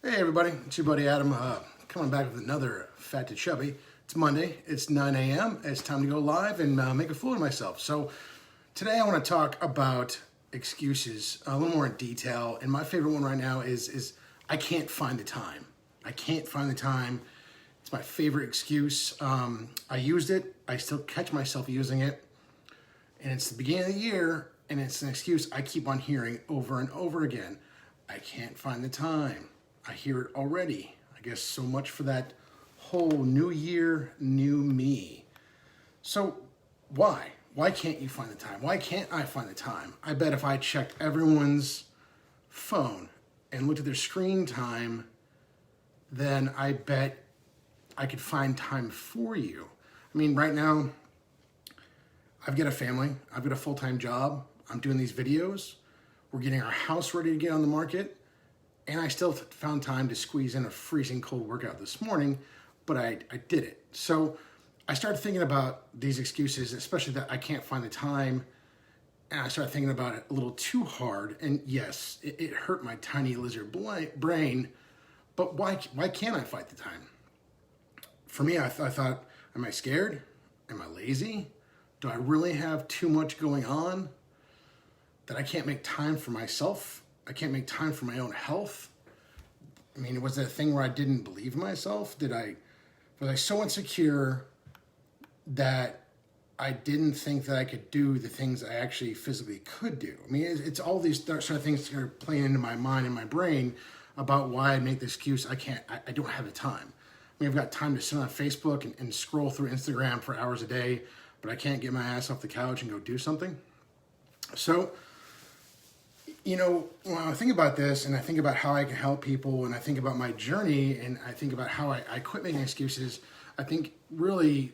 Hey everybody, it's your buddy Adam, coming back with another Fat to Chubby. It's Monday, it's 9 a.m., it's time to go live and make a fool of myself. So today I want to talk about excuses a little more in detail, and my favorite one right now is I can't find the time. I can't find the time. It's my favorite excuse. I used it, I still catch myself using it, and it's the beginning of the year, and it's an excuse I keep on hearing over and over again. I can't find the time. I hear it already. I guess so much for that whole new year, new me. So why? Why can't you find the time? Why can't I find the time? I bet if I checked everyone's phone and looked at their screen time, then I bet I could find time for you. I mean, right now, I've got a family. I've got a full-time job. I'm doing these videos. We're getting our house ready to get on the market. And I still found time to squeeze in a freezing cold workout this morning, but I did it. So I started thinking about these excuses, especially that I can't find the time. And I started thinking about it a little too hard. And yes, it hurt my tiny lizard brain, but why can't I find the time? For me, I thought, am I scared? Am I lazy? Do I really have too much going on that I can't make time for myself? I can't make time for my own health. I mean, was it a thing where I didn't believe in myself? Was I so insecure that I didn't think that I could do the things I actually physically could do? I mean, it's all these sort of things that are playing into my mind and my brain about why I make the excuse I don't have the time. I mean, I've got time to sit on Facebook and scroll through Instagram for hours a day, but I can't get my ass off the couch and go do something. So, you know, when I think about this and I think about how I can help people and I think about my journey and I think about how I quit making excuses, I think really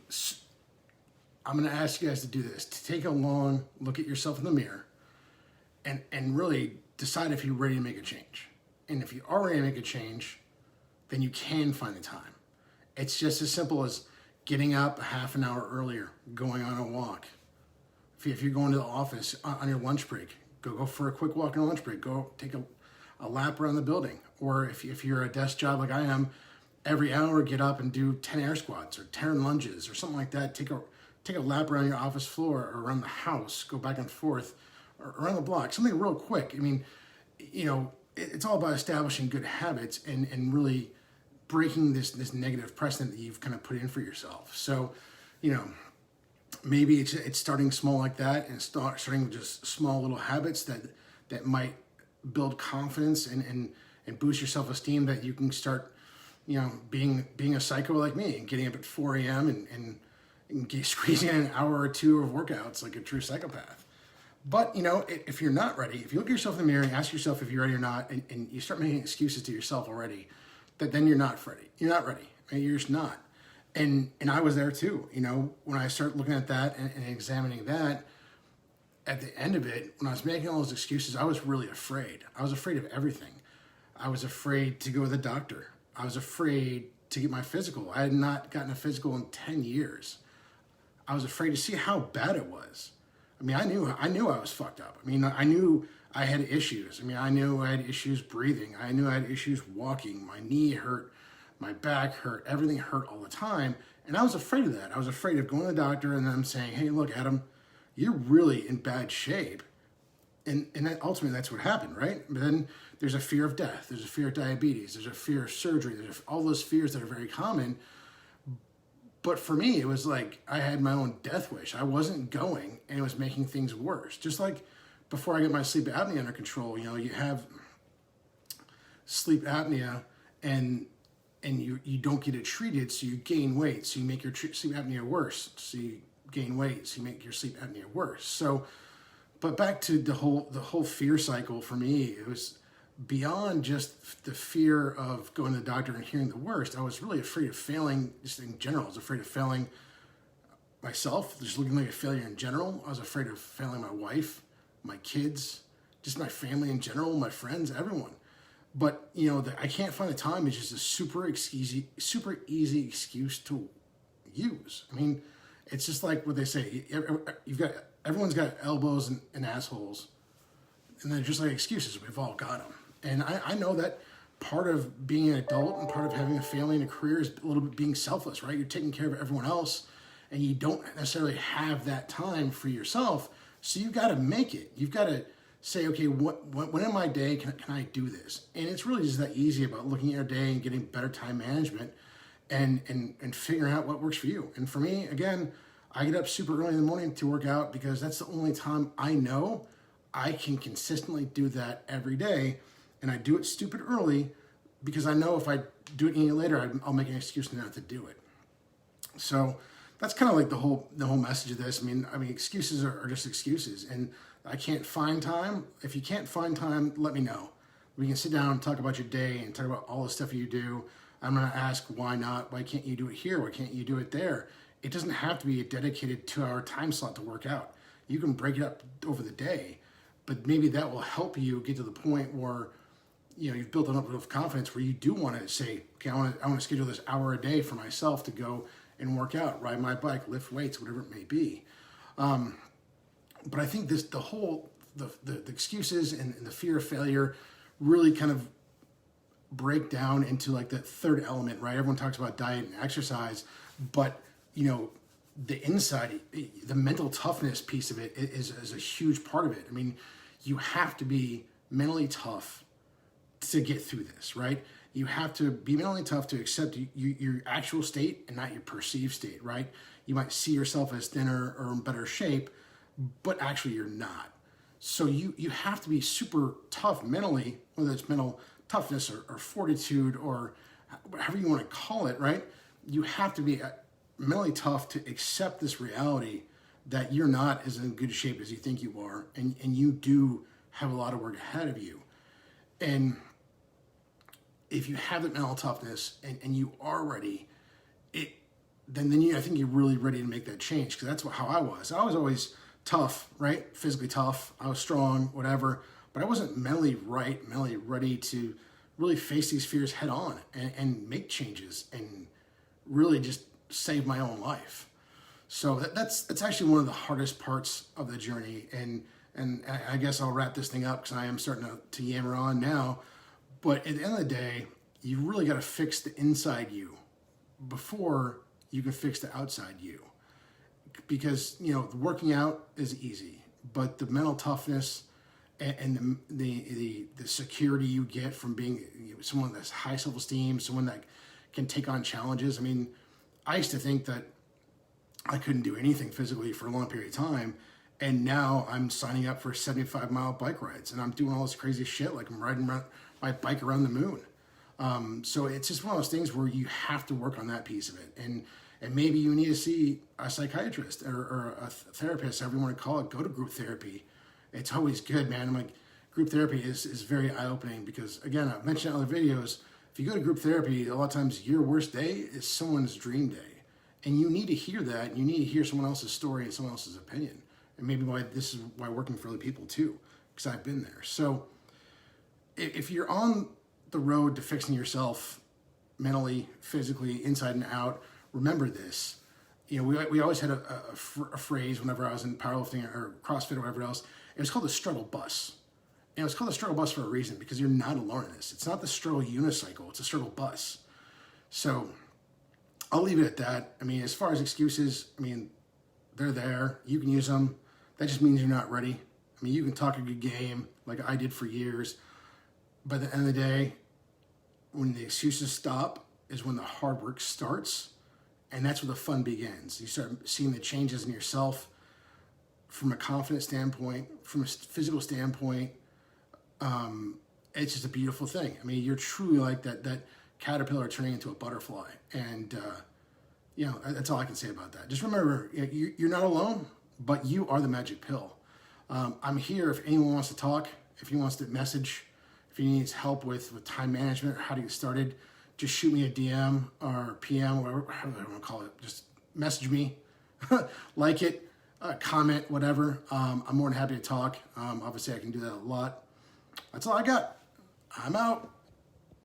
I'm going to ask you guys to do this, to take a long look at yourself in the mirror and really decide if you're ready to make a change. And if you are ready to make a change, then you can find the time. It's just as simple as getting up a half an hour earlier, going on a walk. If you're going to the office on your lunch break, go for a quick walk on a lunch break. Go take a lap around the building. Or if you're a desk job like I am, every hour get up and do 10 air squats or 10 lunges or something like that. Take a lap around your office floor or around the house. Go back and forth or around the block. Something real quick. I mean, you know, it's all about establishing good habits and really breaking this negative precedent that you've kind of put in for yourself. So, you know, maybe it's starting small like that and starting with just small little habits that might build confidence and boost your self-esteem, that you can start, you know, being a psycho like me and getting up at 4 a.m. and squeezing in an hour or two of workouts like a true psychopath. But, you know, if you're not ready, if you look at yourself in the mirror and ask yourself if you're ready or not, and you start making excuses to yourself already, then you're not ready. You're not ready. I mean, you're just not. And I was there too, you know, when I started looking at that and examining that, at the end of it, when I was making all those excuses, I was really afraid. I was afraid of everything. I was afraid to go to the doctor. I was afraid to get my physical. I had not gotten a physical in 10 years. I was afraid to see how bad it was. I mean, I knew I was fucked up. I mean, I knew I had issues. I mean, I knew I had issues breathing. I knew I had issues walking. My knee hurt. My back hurt, everything hurt all the time. And I was afraid of that. I was afraid of going to the doctor and them saying, hey, look, Adam, you're really in bad shape. And then ultimately that's what happened, right? But then there's a fear of death. There's a fear of diabetes. There's a fear of surgery. There's all those fears that are very common. But for me, it was like I had my own death wish. I wasn't going, and it was making things worse. Just like before I get my sleep apnea under control, you know, you have sleep apnea and you don't get it treated, so you gain weight, so you make your sleep apnea worse, so you gain weight, so you make your sleep apnea worse. So, but back to the whole fear cycle for me, it was beyond just the fear of going to the doctor and hearing the worst. I was really afraid of failing just in general. I was afraid of failing myself, just looking like a failure in general. I was afraid of failing my wife, my kids, just my family in general, my friends, everyone. But, you know, I can't find the time is just a super easy excuse to use. I mean, it's just like what they say. Everyone's got elbows and assholes, and they're just like excuses. We've all got them. And I know that part of being an adult and part of having a family and a career is a little bit being selfless, right? You're taking care of everyone else and you don't necessarily have that time for yourself. So you've got to make it. You've got to say, okay, when in my day can I do this? And it's really just that easy about looking at your day and getting better time management and figuring out what works for you. And for me, again, I get up super early in the morning to work out because that's the only time I know I can consistently do that every day. And I do it stupid early because I know if I do it any later, I'll make an excuse not to do it. So that's kind of like the whole message of this. I mean, excuses are just excuses, and I can't find time. If you can't find time, let me know. We can sit down and talk about your day and talk about all the stuff you do. I'm going to ask why not. Why can't you do it here? Why can't you do it there? It doesn't have to be a dedicated 2-hour time slot to work out. You can break it up over the day, but maybe that will help you get to the point where you've built enough of confidence where you do want to say, okay, I want to schedule this hour a day for myself to go and work out, ride my bike, lift weights, whatever it may be. But I think the excuses and the fear of failure really kind of break down into like the third element, right? Everyone talks about diet and exercise, but the inside, the mental toughness piece of it is a huge part of it. I mean, you have to be mentally tough to get through this, right? You have to be mentally tough to accept your actual state and not your perceived state, right? You might see yourself as thinner or in better shape, but actually you're not. So you have to be super tough mentally, whether it's mental toughness or fortitude or however you want to call it, right? You have to be mentally tough to accept this reality that you're not as in good shape as you think you are, and you do have a lot of work ahead of you. And if you have that mental toughness and you are ready, then I think you're really ready to make that change, because that's how I was. I was always tough, right? Physically tough. I was strong, whatever, but I wasn't mentally ready to really face these fears head on and make changes and really just save my own life. So that's actually one of the hardest parts of the journey. And I guess I'll wrap this thing up because I am starting to yammer on now. But at the end of the day, you really got to fix the inside you before you can fix the outside you. Because, the working out is easy, but the mental toughness and the security you get from being someone that's high self-esteem, someone that can take on challenges. I mean, I used to think that I couldn't do anything physically for a long period of time. And now I'm signing up for 75-mile bike rides, and I'm doing all this crazy shit. Like I'm riding my bike around the moon. So it's just one of those things where you have to work on that piece of it. And maybe you need to see a psychiatrist or a therapist, however you want to call it. Go to group therapy. It's always good, man. I'm like, group therapy is very eye-opening because, again, I've mentioned in other videos, if you go to group therapy, a lot of times your worst day is someone's dream day. And you need to hear that. You need to hear someone else's story and someone else's opinion. And maybe this is why working for other people too, because I've been there. So if you're on the road to fixing yourself mentally, physically, inside and out, remember this. We always had a phrase whenever I was in powerlifting or CrossFit or whatever else. It was called the struggle bus. And it was called the struggle bus for a reason, because you're not alone in this. It's not the struggle unicycle. It's a struggle bus. So I'll leave it at that. I mean, as far as excuses, they're there. You can use them. That just means you're not ready. I mean, you can talk a good game like I did for years, but at the end of the day, when the excuses stop is when the hard work starts, and that's where the fun begins. You start seeing the changes in yourself from a confidence standpoint, from a physical standpoint. It's just a beautiful thing. I mean, you're truly like that caterpillar turning into a butterfly, and that's all I can say about that. Just remember, you're not alone, but you are the magic pill. I'm here if anyone wants to talk, if he wants to message, if he needs help with time management or how to get started, just shoot me a DM or PM, whatever, however I want to call it. Just message me, like it, comment, whatever. I'm more than happy to talk. Obviously, I can do that a lot. That's all I got. I'm out.